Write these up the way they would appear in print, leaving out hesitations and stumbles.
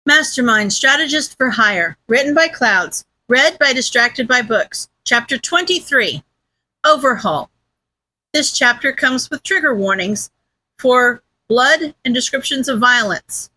Mastermind, Strategist for Hire, written by Clouds, read by Distracted by Books, Chapter 23, Overhaul. This chapter comes with trigger warnings for blood and descriptions of violence.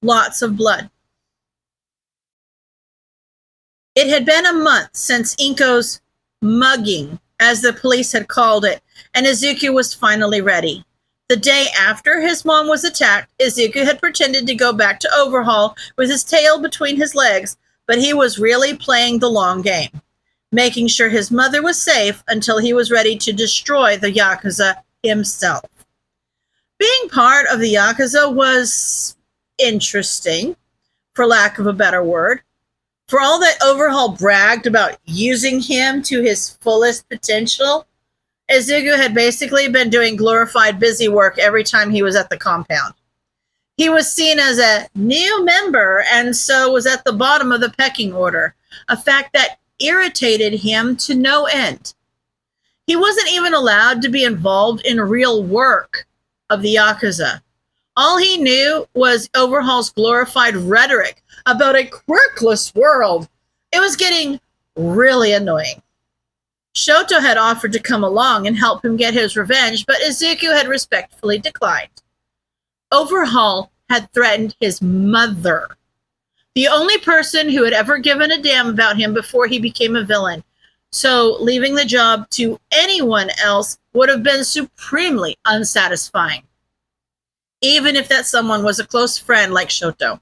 Lots of blood. It had been a month since Inko's mugging, as the police had called it, and Izuku was finally ready. The day after his mom was attacked, Izuku had pretended to go back to Overhaul with his tail between his legs, but he was really playing the long game, making sure his mother was safe until he was ready to destroy the Yakuza himself. Being part of the Yakuza was interesting, for lack of a better word. For all that Overhaul bragged about using him to his fullest potential, Izuku had basically been doing glorified busy work every time he was at the compound. He was seen as a new member and so was at the bottom of the pecking order, a fact that irritated him to no end. He wasn't even allowed to be involved in real work of the Yakuza. All he knew was Overhaul's glorified rhetoric about a quirkless world. It was getting really annoying. Shoto had offered to come along and help him get his revenge, but Izuku had respectfully declined. Overhaul had threatened his mother, the only person who had ever given a damn about him before he became a villain. So leaving the job to anyone else would have been supremely unsatisfying, even if that someone was a close friend like Shoto.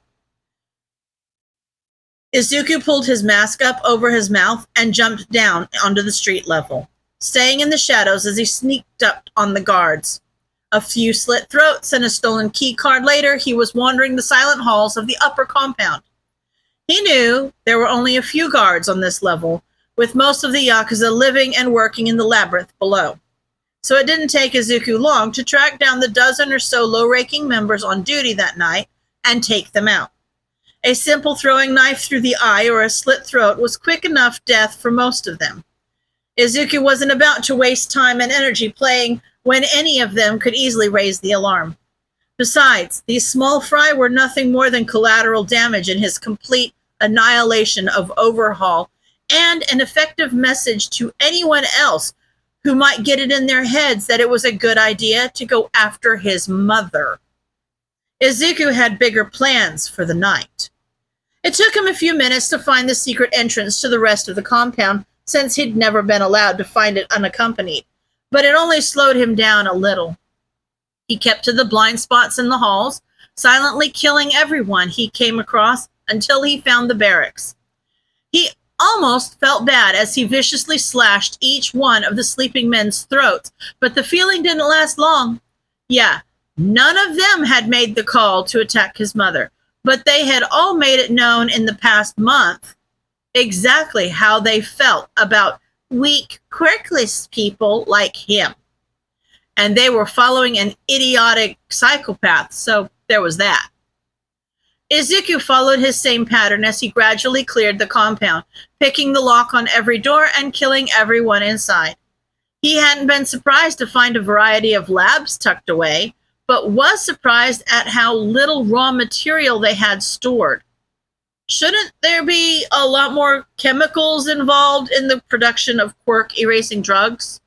Izuku pulled his mask up over his mouth and jumped down onto the street level, staying in the shadows as he sneaked up on the guards. A few slit throats and a stolen key card later, he was wandering the silent halls of the upper compound. He knew there were only a few guards on this level, with most of the Yakuza living and working in the labyrinth below. So it didn't take Izuku long to track down the dozen or so low-ranking members on duty that night and take them out. A simple throwing knife through the eye or a slit throat was quick enough death for most of them. Izuku wasn't about to waste time and energy playing when any of them could easily raise the alarm. Besides, these small fry were nothing more than collateral damage in his complete annihilation of Overhaul and an effective message to anyone else who might get it in their heads that it was a good idea to go after his mother. Izuku had bigger plans for the night. It took him a few minutes to find the secret entrance to the rest of the compound, since he'd never been allowed to find it unaccompanied, but it only slowed him down a little. He kept to the blind spots in the halls, silently killing everyone he came across until he found the barracks. He almost felt bad as he viciously slashed each one of the sleeping men's throats, but the feeling didn't last long. Yeah, none of them had made the call to attack his mother, but they had all made it known in the past month exactly how they felt about weak, quirkless people like him. And they were following an idiotic psychopath, so there was that. Izuku followed his same pattern as he gradually cleared the compound, picking the lock on every door and killing everyone inside. He hadn't been surprised to find a variety of labs tucked away, but was surprised at how little raw material they had stored. Shouldn't there be a lot more chemicals involved in the production of quirk-erasing drugs?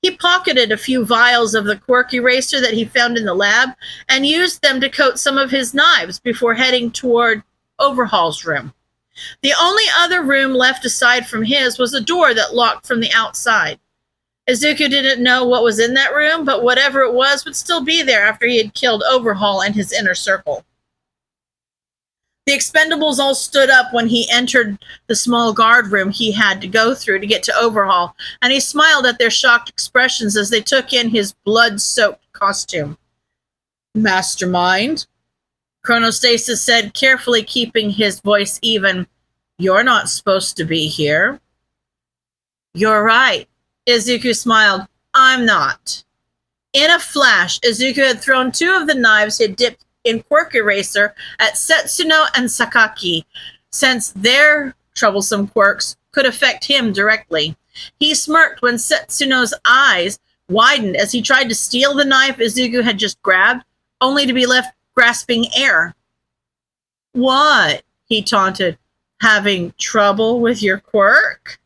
He pocketed a few vials of the quirk eraser that he found in the lab and used them to coat some of his knives before heading toward Overhaul's room. The only other room left aside from his was a door that locked from the outside. Izuku didn't know what was in that room, but whatever it was would still be there after he had killed Overhaul and his inner circle. The expendables all stood up when he entered the small guard room he had to go through to get to Overhaul, and he smiled at their shocked expressions as they took in his blood-soaked costume. "Mastermind," Chronostasis said, carefully keeping his voice even. "You're not supposed to be here." "You're right," Izuku smiled. "I'm not." In a flash, Izuku had thrown two of the knives he'd dipped in quirk eraser at Setsuno and Sakaki, since their troublesome quirks could affect him directly. He smirked when Setsuno's eyes widened as he tried to steal the knife Izuku had just grabbed, only to be left grasping air. What? He taunted. Having trouble with your quirk?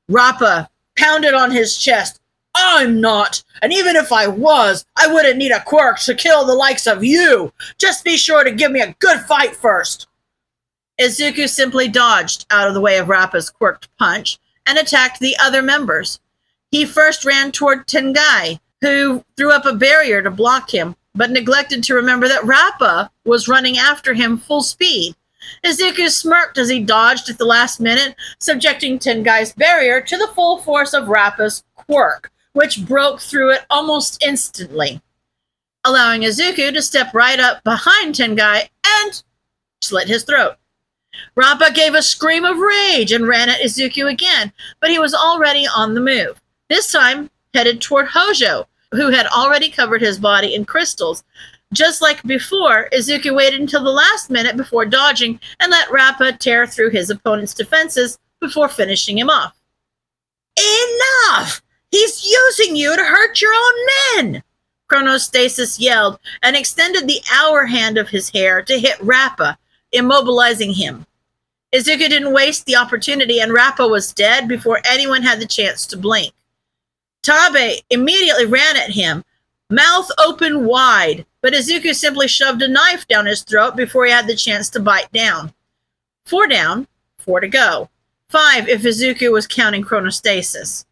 Rappa pounded on his chest. I'm not, and even if I was, I wouldn't need a quirk to kill the likes of you. Just be sure to give me a good fight first. Izuku simply dodged out of the way of Rappa's quirked punch and attacked the other members. He first ran toward Tengai, who threw up a barrier to block him, but neglected to remember that Rappa was running after him full speed. Izuku smirked as he dodged at the last minute, subjecting Tengai's barrier to the full force of Rappa's quirk, which broke through it almost instantly, allowing Izuku to step right up behind Tengai and slit his throat. Rappa gave a scream of rage and ran at Izuku again, but he was already on the move, this time headed toward Hojo, who had already covered his body in crystals. Just like before, Izuku waited until the last minute before dodging and let Rappa tear through his opponent's defenses before finishing him off. Enough! He's using you to hurt your own men! Chronostasis yelled and extended the hour hand of his hair to hit Rappa, immobilizing him. Izuku didn't waste the opportunity, and Rappa was dead before anyone had the chance to blink. Tabe immediately ran at him, mouth open wide, but Izuku simply shoved a knife down his throat before he had the chance to bite down. 4 down, 4 to go. 5 if Izuku was counting chronostasis.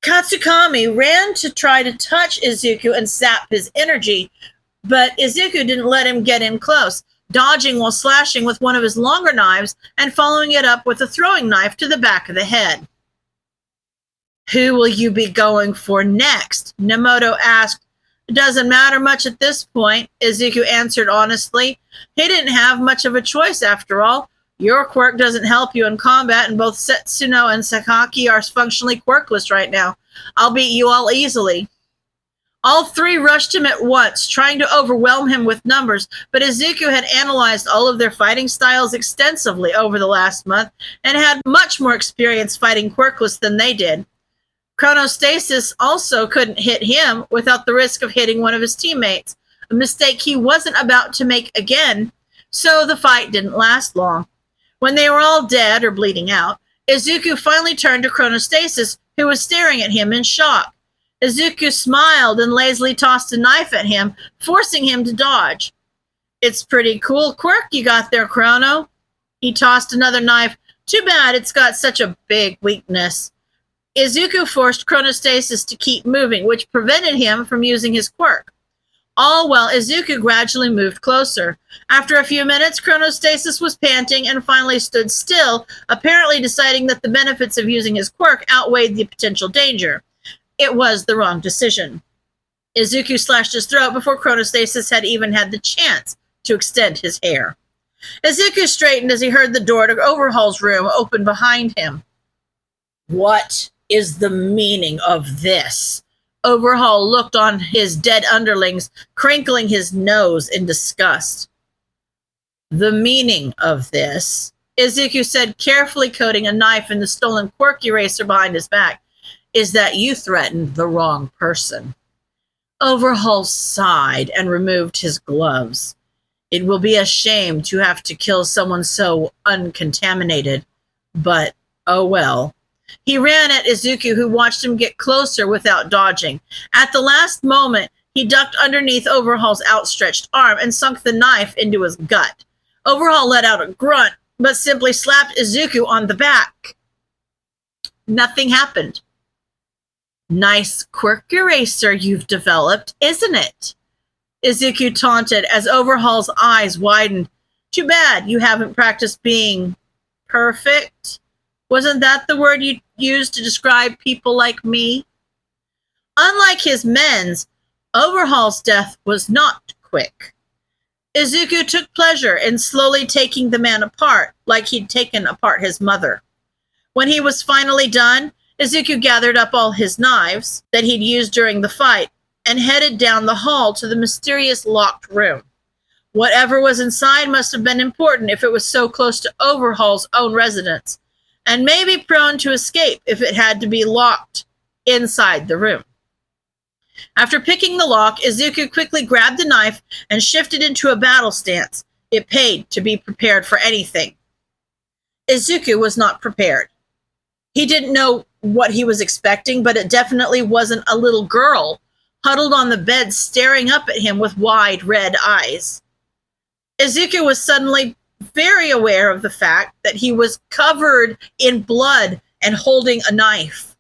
Katsukami ran to try to touch Izuku and sap his energy, but Izuku didn't let him get in close, dodging while slashing with one of his longer knives and following it up with a throwing knife to the back of the head. Who will you be going for next? Nemoto asked. It doesn't matter much at this point, Izuku answered honestly. He didn't have much of a choice after all. Your quirk doesn't help you in combat, and both Setsuno and Sakaki are functionally quirkless right now. I'll beat you all easily. All 3 rushed him at once, trying to overwhelm him with numbers, but Izuku had analyzed all of their fighting styles extensively over the last month and had much more experience fighting quirkless than they did. Chronostasis also couldn't hit him without the risk of hitting one of his teammates, a mistake he wasn't about to make again, so the fight didn't last long. When they were all dead or bleeding out, Izuku finally turned to Chronostasis, who was staring at him in shock. Izuku smiled and lazily tossed a knife at him, forcing him to dodge. It's pretty cool quirk you got there, Chrono. He tossed another knife. Too bad it's got such a big weakness. Izuku forced Chronostasis to keep moving, which prevented him from using his quirk. All while Izuku gradually moved closer. After a few minutes, Chronostasis was panting and finally stood still, apparently deciding that the benefits of using his quirk outweighed the potential danger. It was the wrong decision. Izuku slashed his throat before Chronostasis had even had the chance to extend his hair. Izuku straightened as he heard the door to Overhaul's room open behind him. What is the meaning of this? Overhaul looked on his dead underlings, crinkling his nose in disgust. The meaning of this, Izuku said, carefully coating a knife in the stolen quirk eraser behind his back, is that you threatened the wrong person. Overhaul sighed and removed his gloves. It will be a shame to have to kill someone so uncontaminated, but oh well. He ran at Izuku, who watched him get closer without dodging. At the last moment, he ducked underneath Overhaul's outstretched arm and sunk the knife into his gut. Overhaul let out a grunt, but simply slapped Izuku on the back. Nothing happened. Nice quirk eraser you've developed, isn't it? Izuku taunted as Overhaul's eyes widened. Too bad you haven't practiced being perfect. Wasn't that the word you used to describe people like me? Unlike his men's, Overhaul's death was not quick. Izuku took pleasure in slowly taking the man apart, like he'd taken apart his mother. When he was finally done, Izuku gathered up all his knives that he'd used during the fight and headed down the hall to the mysterious locked room. Whatever was inside must have been important if it was so close to Overhaul's own residence, and may be prone to escape if it had to be locked inside the room. After picking the lock, Izuku quickly grabbed the knife and shifted into a battle stance. It paid to be prepared for anything. Izuku was not prepared. He didn't know what he was expecting, but it definitely wasn't a little girl huddled on the bed staring up at him with wide red eyes. Izuku was suddenly very aware of the fact that he was covered in blood and holding a knife.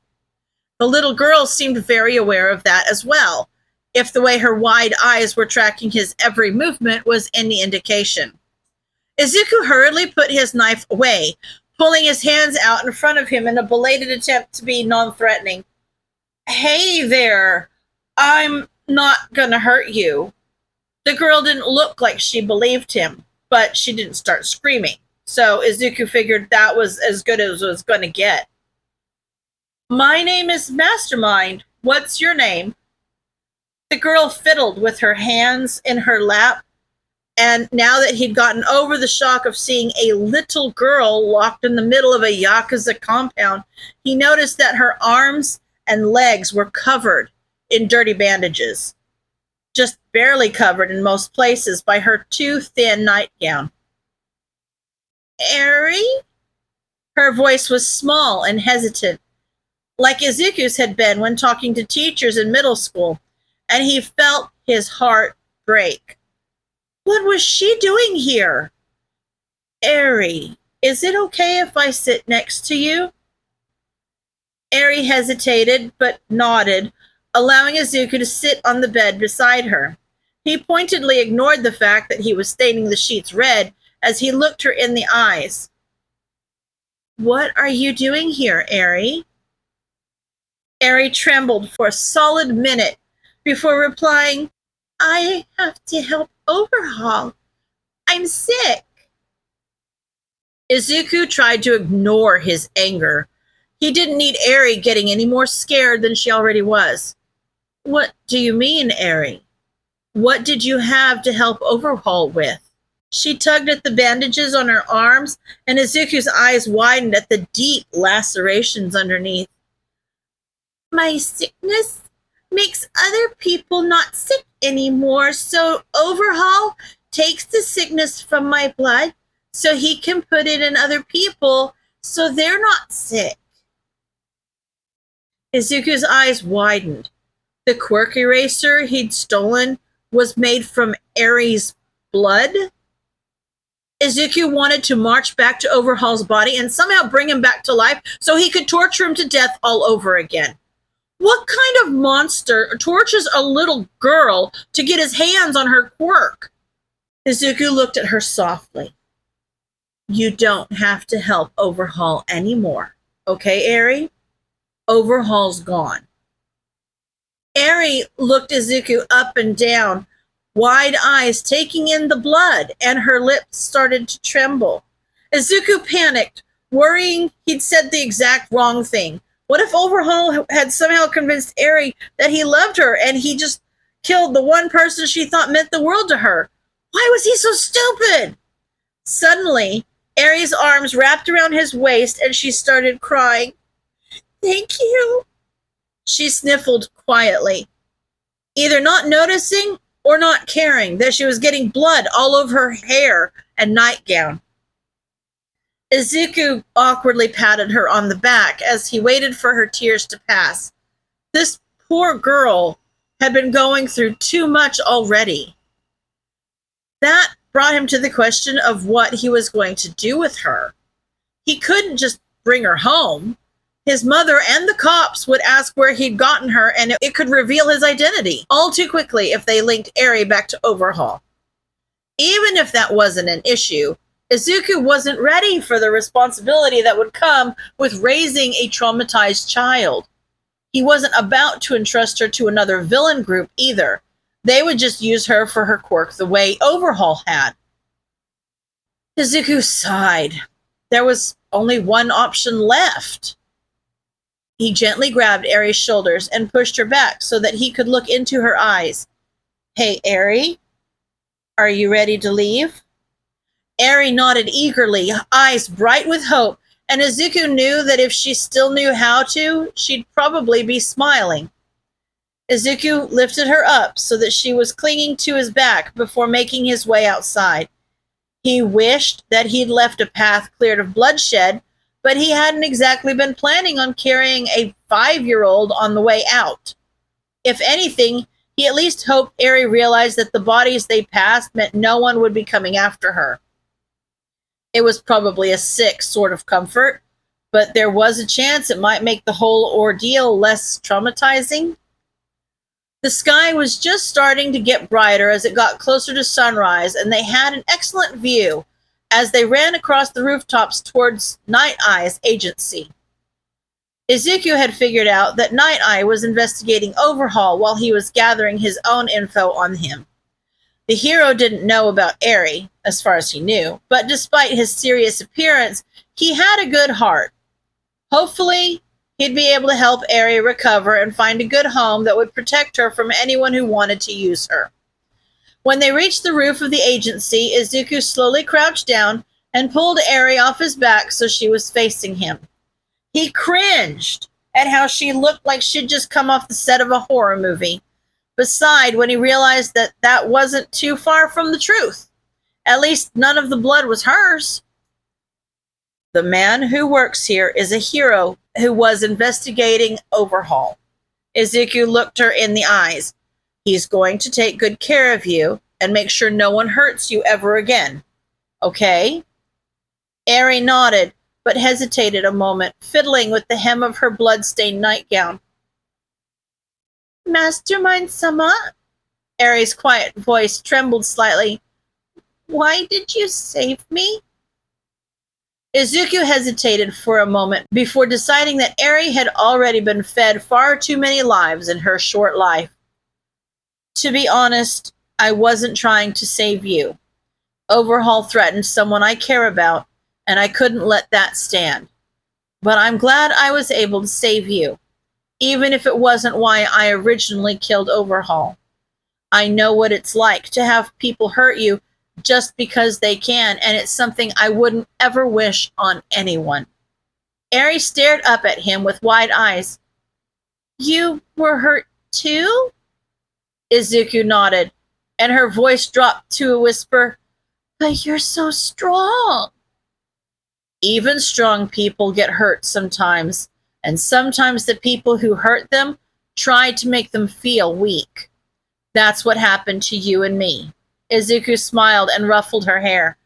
The little girl seemed very aware of that as well, if the way her wide eyes were tracking his every movement was any indication. Izuku hurriedly put his knife away, pulling his hands out in front of him in a belated attempt to be non-threatening. "Hey there, I'm not gonna hurt you." The girl didn't look like she believed him, but she didn't start screaming. So Izuku figured that was as good as it was going to get. "My name is Mastermind. What's your name?" The girl fiddled with her hands in her lap, and now that he'd gotten over the shock of seeing a little girl locked in the middle of a Yakuza compound, he noticed that her arms and legs were covered in dirty bandages, just barely covered in most places by her too thin nightgown. "Eri?" Her voice was small and hesitant, like Izuku's had been when talking to teachers in middle school, and he felt his heart break. What was she doing here? "Eri, is it okay if I sit next to you?" Eri hesitated, but nodded, allowing Izuku to sit on the bed beside her. He pointedly ignored the fact that he was staining the sheets red as he looked her in the eyes. "What are you doing here, Eri?" Eri trembled for a solid minute before replying, "I have to help Overhaul. I'm sick." Izuku tried to ignore his anger. He didn't need Eri getting any more scared than she already was. "What do you mean, Eri? What did you have to help Overhaul with?" She tugged at the bandages on her arms, and Izuku's eyes widened at the deep lacerations underneath. "My sickness makes other people not sick anymore, so Overhaul takes the sickness from my blood so he can put it in other people so they're not sick." Izuku's eyes widened. The quirk eraser he'd stolen was made from Eri's blood? Izuku wanted to march back to Overhaul's body and somehow bring him back to life so he could torture him to death all over again. What kind of monster tortures a little girl to get his hands on her quirk? Izuku looked at her softly. "You don't have to help Overhaul anymore. Okay, Eri? Overhaul's gone." Eri looked Izuku up and down, wide eyes taking in the blood, and her lips started to tremble. Izuku panicked, worrying he'd said the exact wrong thing. What if Overhaul had somehow convinced Eri that he loved her and he just killed the one person she thought meant the world to her? Why was he so stupid? Suddenly, Eri's arms wrapped around his waist and she started crying. "Thank you." She sniffled quietly, either not noticing or not caring that she was getting blood all over her hair and nightgown. Izuku awkwardly patted her on the back as he waited for her tears to pass. This poor girl had been going through too much already. That brought him to the question of what he was going to do with her. He couldn't just bring her home. His mother and the cops would ask where he'd gotten her, and it could reveal his identity all too quickly if they linked Eri back to Overhaul. Even if that wasn't an issue, Izuku wasn't ready for the responsibility that would come with raising a traumatized child. He wasn't about to entrust her to another villain group either. They would just use her for her quirk the way Overhaul had. Izuku sighed. There was only one option left. He gently grabbed Eri's shoulders and pushed her back so that he could look into her eyes. "Hey, Eri, are you ready to leave?" Eri nodded eagerly, eyes bright with hope, and Izuku knew that if she still knew how to, she'd probably be smiling. Izuku lifted her up so that she was clinging to his back before making his way outside. He wished that he'd left a path cleared of bloodshed, but he hadn't exactly been planning on carrying a 5-year-old on the way out. If anything, he at least hoped Eri realized that the bodies they passed meant no one would be coming after her. It was probably a sick sort of comfort, but there was a chance it might make the whole ordeal less traumatizing. The sky was just starting to get brighter as it got closer to sunrise, and they had an excellent view as they ran across the rooftops towards Night Eye's agency. Izuku had figured out that Night Eye was investigating Overhaul while he was gathering his own info on him. The hero didn't know about Eri, as far as he knew, but despite his serious appearance, he had a good heart. Hopefully, he'd be able to help Eri recover and find a good home that would protect her from anyone who wanted to use her. When they reached the roof of the agency, Izuku slowly crouched down and pulled Eri off his back so she was facing him. He cringed at how she looked like she'd just come off the set of a horror movie, but sighed when he realized that that wasn't too far from the truth. At least none of the blood was hers. The man who works here is a hero who was investigating Overhaul. Izuku looked her in the eyes. He's going to take good care of you and make sure no one hurts you ever again. Okay? Eri nodded, but hesitated a moment, fiddling with the hem of her blood-stained nightgown. Mastermind-sama? Eri's quiet voice trembled slightly. Why did you save me? Izuku hesitated for a moment before deciding that Eri had already been fed far too many lives in her short life. To be honest, I wasn't trying to save you. Overhaul threatened someone I care about, and I couldn't let that stand. But I'm glad I was able to save you, even if it wasn't why I originally killed Overhaul. I know what it's like to have people hurt you just because they can, and it's something I wouldn't ever wish on anyone. Eri stared up at him with wide eyes. You were hurt too? Izuku nodded, and her voice dropped to a whisper. But you're so strong. Even strong people get hurt sometimes, and sometimes the people who hurt them try to make them feel weak. That's what happened to you and me. Izuku smiled and ruffled her hair.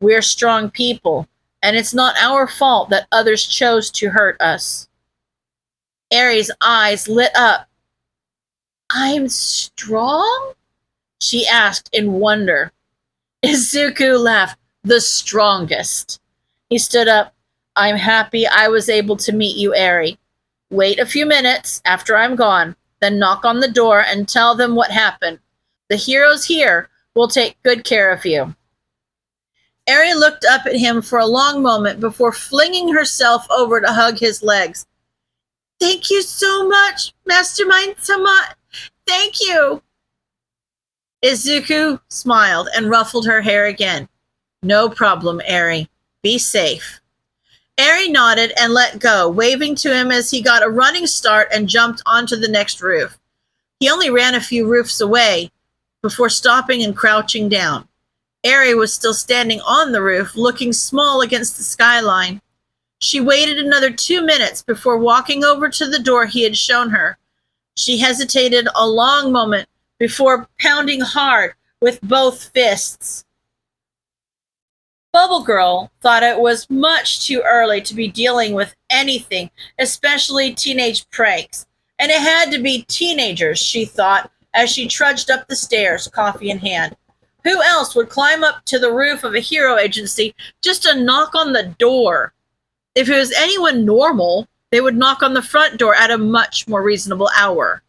We're strong people, and it's not our fault that others chose to hurt us. Eri's eyes lit up. I'm strong? She asked in wonder. Izuku laughed. The strongest. He stood up. I'm happy I was able to meet you, Eri. Wait a few minutes after I'm gone, then knock on the door and tell them what happened. The heroes here will take good care of you. Eri looked up at him for a long moment before flinging herself over to hug his legs. Thank you so much, Mastermind-sama. Thank you. Izuku smiled and ruffled her hair again. No problem, Eri. Be safe. Eri nodded and let go, waving to him as he got a running start and jumped onto the next roof. He only ran a few roofs away before stopping and crouching down. Eri was still standing on the roof, looking small against the skyline. She waited another 2 minutes before walking over to the door he had shown her. She hesitated a long moment before pounding hard with both fists. Bubble Girl thought it was much too early to be dealing with anything, especially teenage pranks. And it had to be teenagers, she thought, as she trudged up the stairs, coffee in hand. Who else would climb up to the roof of a hero agency just to knock on the door? If it was anyone normal, they would knock on the front door at a much more reasonable hour.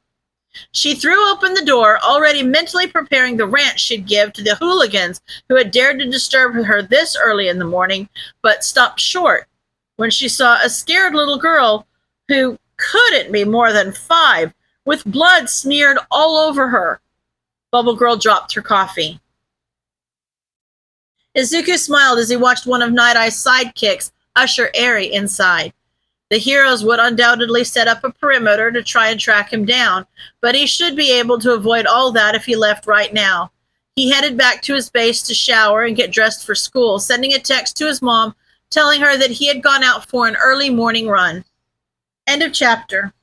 She threw open the door, already mentally preparing the rant she'd give to the hooligans who had dared to disturb her this early in the morning, but stopped short when she saw a scared little girl who couldn't be more than 5, with blood smeared all over her. Bubble Girl dropped her coffee. Izuku smiled as he watched one of Night Eye's sidekicks usher Eri inside. The heroes would undoubtedly set up a perimeter to try and track him down, but he should be able to avoid all that if he left right now. He headed back to his base to shower and get dressed for school, sending a text to his mom telling her that he had gone out for an early morning run. End of chapter.